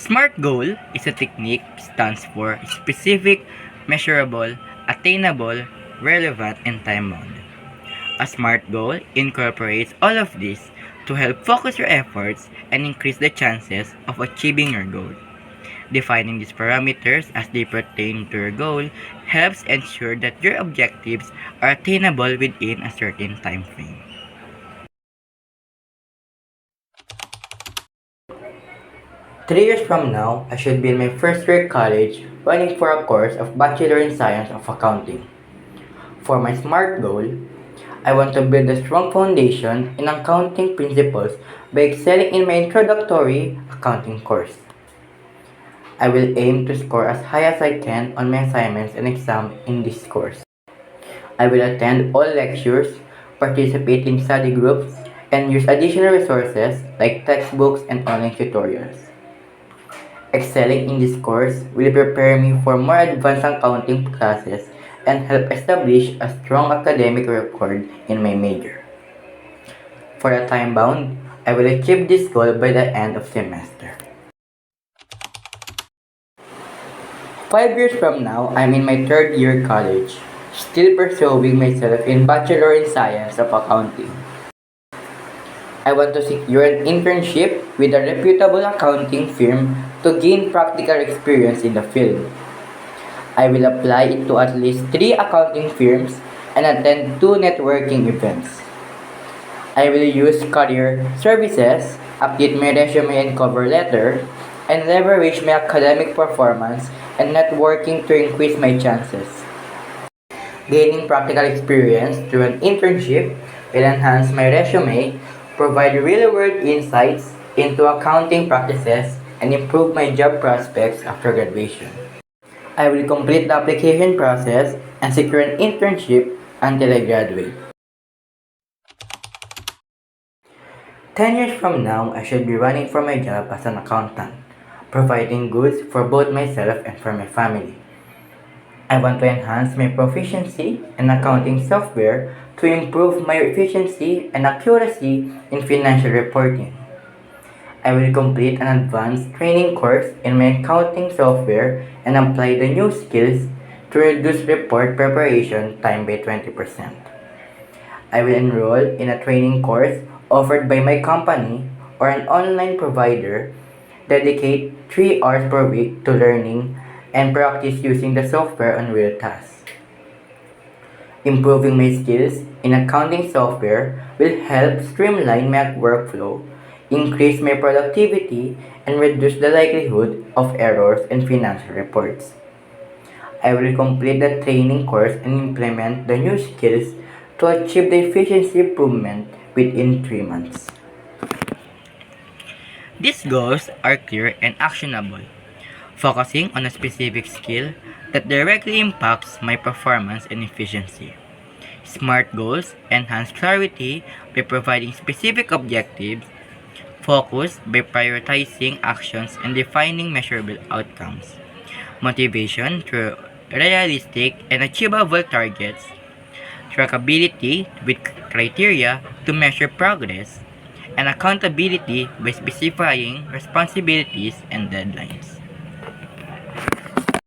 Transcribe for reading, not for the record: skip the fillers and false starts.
SMART goal is a technique stands for specific, measurable, attainable, relevant, and time-bound. A SMART goal incorporates all of this to help focus your efforts and increase the chances of achieving your goal. Defining these parameters as they pertain to your goal helps ensure that your objectives are attainable within a certain time frame. 3 years from now, I should be in my first year college running for a course of Bachelor in Science of Accounting. For my SMART goal, I want to build a strong foundation in accounting principles by excelling in my introductory accounting course. I will aim to score as high as I can on my assignments and exams in this course. I will attend all lectures, participate in study groups, and use additional resources like textbooks and online tutorials. Excelling in this course will prepare me for more advanced accounting classes and help establish a strong academic record in my major. For the time bound, I will achieve this goal by the end of semester. 5 years from now, I'm in my third year college, still pursuing myself in Bachelor in Science of Accounting. I want to secure an internship with a reputable accounting firm to gain practical experience in the field. I will apply to at least 3 accounting firms and attend 2 networking events. I will use career services, update my resume and cover letter, and leverage my academic performance and networking to increase my chances. Gaining practical experience through an internship will enhance my resume, provide real-world insights into accounting practices, and improve my job prospects after graduation. I will complete the application process and secure an internship until I graduate. 10 years from now, I should be running for my job as an accountant, providing goods for both myself and for my family. I want to enhance my proficiency in accounting software to improve my efficiency and accuracy in financial reporting. I will complete an advanced training course in my accounting software and apply the new skills to reduce report preparation time by 20%. I will enroll in a training course offered by my company or an online provider, dedicate 3 hours per week to learning and practice using the software on real tasks. Improving my skills in accounting software will help streamline my workflow, increase my productivity, and reduce the likelihood of errors in financial reports. I will complete the training course and implement the new skills to achieve the efficiency improvement within 3 months. These goals are clear and actionable, focusing on a specific skill that directly impacts my performance and efficiency. SMART goals enhance clarity by providing specific objectives, focus by prioritizing actions and defining measurable outcomes, motivation through realistic and achievable targets, trackability with criteria to measure progress, and accountability by specifying responsibilities and deadlines.